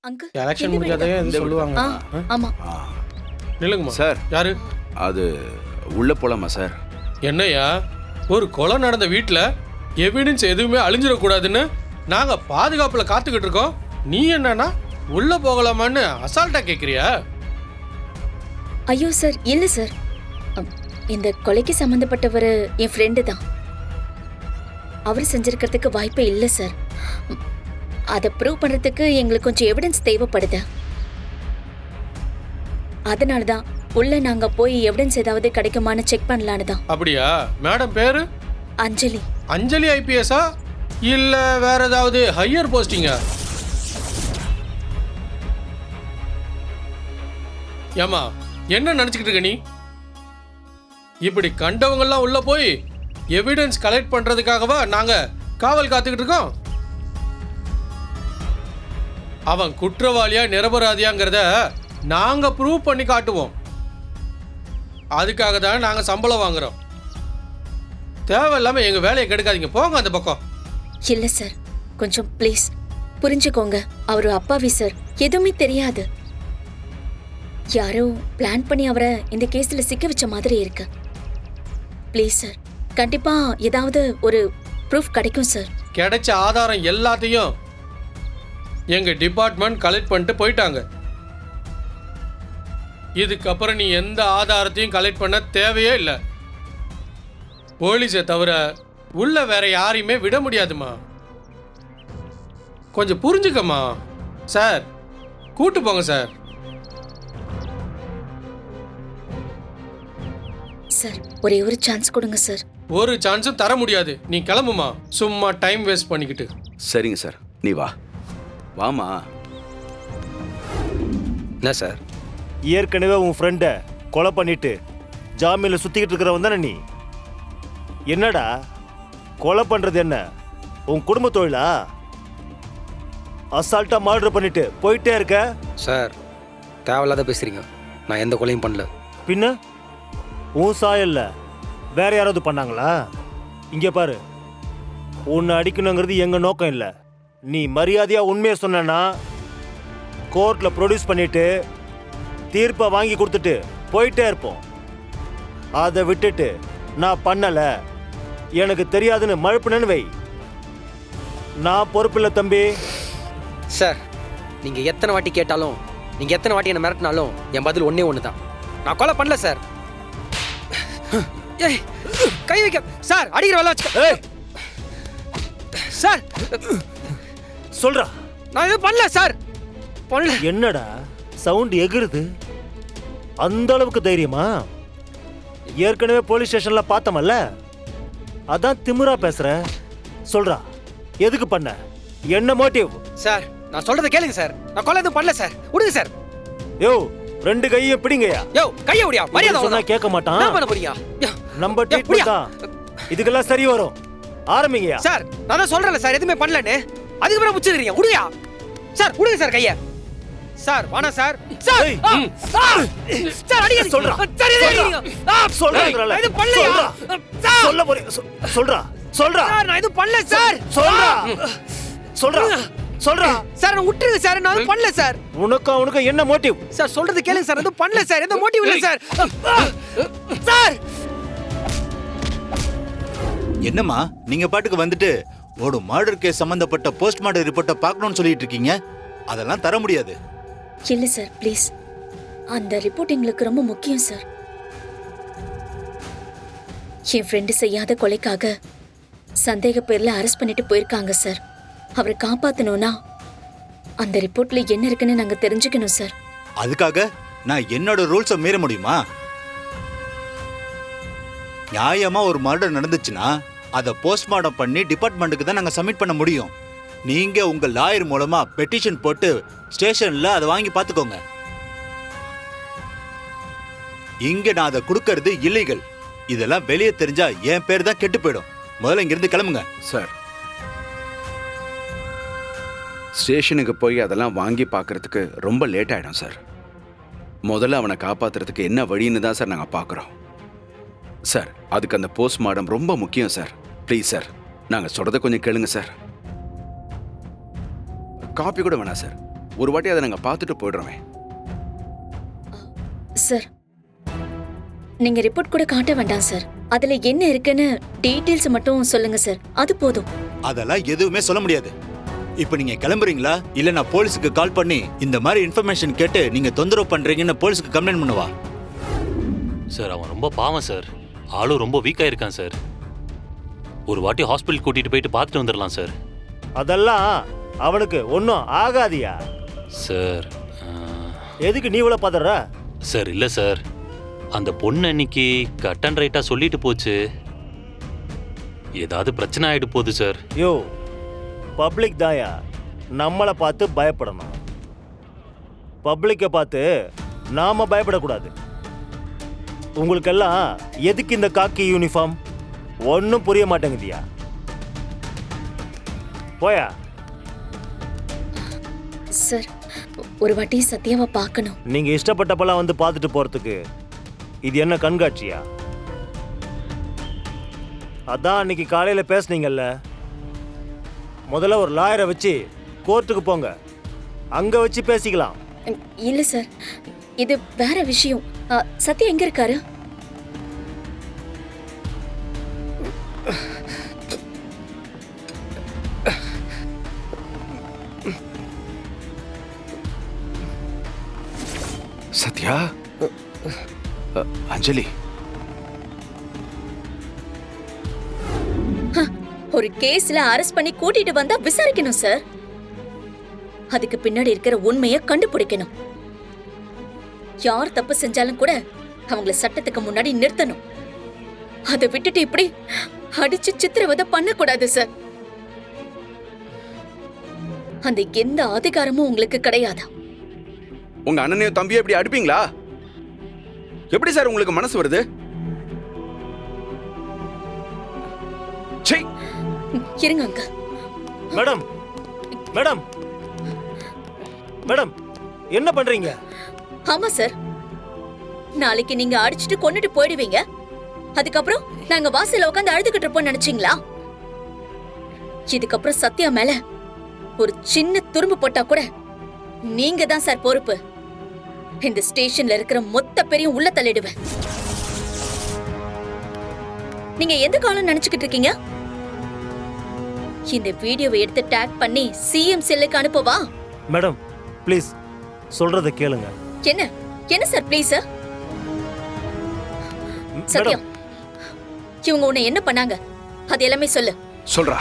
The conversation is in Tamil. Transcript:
அங்கிள் எலெக்ஷன் முடிஞ்சாதே சொல்லுவாங்க. ஆமா நில்லுங்கம்மா. சார் யாரு? அது உள்ள போலாமா சார்? என்னய்யா, ஒரு கொலை நடந்த வீட்டில் எவிடன்ஸ் எதுவுமே அழிஞ்சிடக்கூடாதுன்னு நாங்கள் பாதுகாப்பில் காத்துக்கிட்டு இருக்கோம். நீ என்னன்னா உள்ள போகலாமான்னு அசால்ட்டா கேட்குறியா? ஐயோ சார் இல்ல சார், இந்த கொலைக்கு சம்பந்தப்பட்டவர் என் ஃப்ரெண்டு தான். அவர் செஞ்சிருக்கிறதுக்கு வாய்ப்பே இல்லை சார். அதை ப்ரூவ் பண்றதுக்கு எங்களுக்கு கொஞ்சம் எவிடன்ஸ் தேவைப்படுது. அதனால தான் உள்ள நாங்க போய் எவிடன்ஸ் ஏதாவது கிடைக்குமான்னு செக் பண்ணலான்னு தான். அப்படியா? மேடம் பேரு அஞ்சலி. அஞ்சலி ஐபிஎஸ்ஸா இல்ல வேற ஏதாவது ஹையர் போஸ்டிங்கா? ஏமா என்ன நினைச்சுக்கிட்டு இருக்க நீ? இப்படி கண்டவங்கெல்லாம் உள்ள போய் எவிடன்ஸ் கலெக்ட் பண்றதுக்காகவா நாங்க காவல் காத்துக்கிட்டு இருக்கோம்? அவன் குற்றவாளியா நிரபராதியாங்கிறத நாங்க ப்ரூவ் பண்ணி காட்டுவோம். அதுக்காக தான் நாங்க சம்பளம் வாங்குறோம். தேவையில்லாம எங்க வேலையை கெடுக்காதீங்க, போங்க அந்த பக்கம். இல்ல சார், கொஞ்சம் ப்ளீஸ் புரிஞ்சுக்கோங்க. அவரு அப்பாவி சார், எதுவுமே தெரியாது. யாரோ பிளான் பண்ணி அவரை இந்த கேஸ்ல சிக்க வச்ச மாதிரி இருக்கு. ப்ளீஸ் சார், கண்டிப்பா ஏதாவது ஒரு ப்ரூஃப் கிடைக்கும் சார். கிடைச்ச ஆதாரம் எல்லாத்தையும் எங்க டிபார்ட்மெண்ட் கலெக்ட் பண்ணிட்டு போயிட்டாங்க. இதுக்கப்புறம் நீ எந்த ஆதாரத்தையும் கலெக்ட் பண்ண தேவையே இல்லை. போலீஸை தவிர உள்ள வேற யாரையுமே விட முடியாதுமா. கொஞ்சம் புரிஞ்சுக்கம்மா. சார் கூட்டு போங்க சார். சார் ஒரே ஒரு சான்ஸ் கொடுங்க சார். ஒரு சான்ஸும் தர முடியாது. நீ கிளம்புமா, சும்மா டைம் வேஸ்ட் பண்ணிக்கிட்டு. சரிங்க சார், நீ வா வாமா. என்ன சார்? ஏற்கனவே உன் ஃப்ரெண்டை கொலை பண்ணிட்டு ஜாமீனில் சுற்றிக்கிட்டு இருக்கிறவன் தானே நீ? என்னடா கொலை பண்ணுறது என்ன உன் குடும்ப தொழிலா? அசால்ட்டாக மர்டர் பண்ணிட்டு போயிட்டே இருக்க. சார் தேவையில்லாத பேசுறீங்க. நான் எந்த கொலையும் பண்ணல. பின்ன உன் சாயல்ல வேற யாராவது பண்ணாங்களா? இங்கே பாரு, உன்னை அடிக்கணுங்கிறது எங்கள் நோக்கம் இல்லை. நீ மரியாதையாக உண்மையை சொன்னா கோர்ட்டில் ப்ரொடியூஸ் பண்ணிட்டு தீர்ப்பை வாங்கி கொடுத்துட்டு போயிட்டே இருப்போம். அதை விட்டுட்டு நான் பண்ணலை, எனக்கு தெரியாதுன்னு மழுப்புனேன்னு வை. நான் பொறுப்பில்லை தம்பி. சார் நீங்கள் எத்தனை வாட்டி கேட்டாலும், நீங்கள் எத்தனை வாட்டி என்னை மிரட்டினாலும் என் பதில் ஒன்றே ஒன்று தான். நான் கொலை பண்ணல சார். ஏய் கை வைக்க சார், அடிக்கிற வேலை வச்சுக்க சார். சொல்றா. நான் எதுவும் பண்ணல சார், பண்ணல. என்னடா சவுண்ட் எகிருது? அந்த அளவுக்கு தைரியமா? ஏற்கனவே போலீஸ் ஸ்டேஷன்ல பார்த்தமல்ல, அதான் திமிரா பேசுற. சொல்றா, எதுக்கு பண்ண? என்ன மோட்டிவ்? சார் நான் சொல்றதை கேளுங்க சார். நான் கொலை எதுவும் பண்ணல சார், விடுங்க சார். யோ ரெண்டு கையும் பிடிங்கயா. யோ கையை விடியா, மரியாதை சொன்னா கேட்க மாட்டான். என்ன பண்ண போறீங்க? நம்ம ட்ரீட்மென்ட் தான் இதுக்கெல்லாம் சரி வரும். ஆரம்பிங்கயா. சார் நான் தான் சொல்றேன்ல சார், எதுவுமே பண்ணலன்னு. அதுக்கு அப்புறம் முச்சிடுறீங்க. விடுயா சார், விடுங்க சார் கையை. சார் வாணா சார். சார் சார் அடிங்க. சொல்றா. சரி அடிங்க. சொல்றேங்கறல. இது பண்ணலையா? சொல்ல போறே. சொல்றா. சொல்றா. சார் நான் இது பண்ணல சார். சொல்றா. சொல்றா. சொல்றா. சார் நான் விட்டுருங்க சார், நான் அது பண்ணல சார். உனக்கு என்ன மோட்டிவ்? சார் சொல்றது கேளுங்க சார், எதுவும் பண்ணல சார், எந்த மோட்டிவ் இல்ல சார். சார் என்னம்மா நீங்க பாட்டுக்கு வந்துட்டு ஒரு மர்டர் கேஸ் சம்பந்தப்பட்ட போஸ்ட்மார்ட்டம் ரிப்போர்ட்டை பார்க்கணும்னு சொல்லிட்டு இருக்கீங்க? அதெல்லாம் தர முடியாது. இல்ல சார் ப்ளீஸ், அந்த ரிப்போர்ட் எங்களுக்கு ரொம்ப முக்கியம் சார். என் ஃப்ரெண்டு செய்யாத கொலைக்காக சந்தேக பேர்ல அரெஸ்ட் பண்ணிட்டு போயிருக்காங்க சார். அவரை காப்பாத்தணும்னா அந்த ரிப்போர்ட்ல என்ன இருக்குன்னு நாங்க தெரிஞ்சுக்கணும் சார். அதுக்காக நான் என்னோட ரூல்ஸை மீற முடியுமா? நியாயமா ஒரு மர்டர் நடந்துச்சுன்னா அதை போஸ்ட்மார்ட்டம் பண்ணி டிபார்ட்மெண்ட்டுக்கு தான் நாங்க சப்மிட் பண்ண முடியும். நீங்க உங்க லாயர் மூலமா பெட்டிஷன் போட்டு ஸ்டேஷன்ல அதை வாங்கி பாத்துக்கோங்க. இங்க நான் அதை கொடுக்கறது இல்லீகல். இதெல்லாம் வெளியே தெரிஞ்சா என் பேர் தான் கெட்டு போயிடும். முதல்ல இங்கிருந்து கிளம்புங்க. சார் ஸ்டேஷனுக்கு போய் அதெல்லாம் வாங்கி பார்க்கறதுக்கு ரொம்ப லேட் ஆகிடும் சார். முதல்ல அவனை காப்பாற்றுறதுக்கு என்ன வழின்னு தான் சார் நாங்கள் பார்க்குறோம். சார் அதுக்கு அந்த போஸ்ட்மார்ட்டம் ரொம்ப முக்கியம் சார். ப்ளீஸ் சார், நாங்கள் சொல்கிறத கொஞ்சம் கேளுங்க சார். காப்பி கூட வேணாம் சார், ஒரு வாட்டி அதை நாங்கள் பார்த்துட்டு போயிடுறோமே. சார், நீங்க ரிப்போர்ட் கூட காட்ட வேண்டாம் சார். அதுல என்ன இருக்குன்னு டீடைல்ஸ் மட்டும் சொல்லுங்க சார், அது போதும். அதெல்லாம் எதுவுமே சொல்ல முடியாது. இப்போ நீங்க கிளம்புறீங்களா இல்ல நான் போலீஸுக்கு கால் பண்ணி இந்த மாதிரி இன்ஃபர்மேஷன் கேட்டு நீங்க தொந்தரவு பண்றீங்கன்னு போலீஸுக்கு கம்ப்ளைண்ட் பண்ணுவா? சார் அவன் ரொம்ப பாவம் சார். ஆளும் ரொம்ப வீக்காக இருக்கான் சார். ஒரு வாட்டி ஹாஸ்பிட்டல் கூட்டிட்டு போயிட்டு பார்த்துட்டு வந்துடலாம் சார். அதெல்லாம் அவனுக்கு ஒன்றும் ஆகாதியா சார். எதுக்கு நீ இவ்வளோ பதற? சார் இல்லை சார், அந்த பொண்ணு அன்னைக்கு கட் அண்ட் ரைட்டாக சொல்லிட்டு போச்சு. ஏதாவது பிரச்சனை ஆகிட்டு போகுது சார். யோ, பப்ளிக் தாயா நம்மளை பார்த்து பயப்படணும். பப்ளிக்கை பார்த்து நாம பயப்படக்கூடாது. உங்களுக்கெல்லாம் எதுக்கு இந்த காக்கி யூனிஃபார்ம் ஒன்றும் புரிய மாட்டேங்குதியா? போயா. சார், ஒரு வாட்டி சத்யாவை பார்க்கணும். நீங்க இஷ்டப்பட்டப்பெல்லாம் வந்து பார்த்துட்டு போறதுக்கு இது என்ன கண்காட்சியா? அதான் அன்னைக்கு காலையில பேசுனீங்கல்ல, முதல்ல ஒரு லாயரை வச்சு கோர்ட்டுக்கு போங்க, அங்க வச்சு பேசிக்கலாம். இல்ல சார், இது வேற விஷயம். சத்யா எங்க இருக்காரு? சத்யா, அஞ்சலி, ஒரு கேஸ்ல அரெஸ்ட் பண்ணி கூட்டிட்டு வந்தா விசாரிக்கணும் சார். அதுக்கு பின்னாடி இருக்கிற உண்மையை கண்டுபிடிக்கணும். யார் தப்பு செஞ்சாலும் கூட அவங்கள சட்டத்துக்கு முன்னாடி நிறுத்தணும். அதை விட்டுட்டு இப்படி அடிச்சு சித்திரவதை பண்ணக்கூடாது சார். அந்த எந்த அதிகாரமும் உங்களுக்கு கிடையாது. உங்க அண்ணனையும் தம்பியும் இப்படி அடிப்பீங்களா? எப்படி சார் உங்களுக்கு மனசு வருது? இருங்க அங்க. மேடம், மேடம், மேடம், என்ன பண்றீங்க? ஆமா சார், நாளைக்கு நீங்க அடிச்சுட்டு கொன்னுட்டு போயிடுவீங்க. அதுக்கப்புறம் நாங்க வாசல்ல உட்காந்து அழுதுகிட்டு இருப்போம் நினைச்சீங்களா? இதுக்கப்புறம் சத்யா மேல ஒரு சின்ன துரும்பு போட்டா கூட நீங்க தான் சார் பொறுப்பு. இந்த ஸ்டேஷன்ல இருக்கிற மொத்த பேரையும் உள்ள தள்ளிடுவேன். நீங்க எந்த காலம் நினைச்சுக்கிட்டு இருக்கீங்க? இந்த வீடியோவை எடுத்து டேக் பண்ணி சிஎம் செல்லுக்கு அனுப்பவா? மேடம், ப்ளீஸ் சொல்றத கேளுங்க. என்ன என்ன சார் ப்ளீஸ்? சத்யா, இவங்க உன்னை என்ன பண்ணாங்க? அது எல்லாமே சொல்லு. சொல்றா.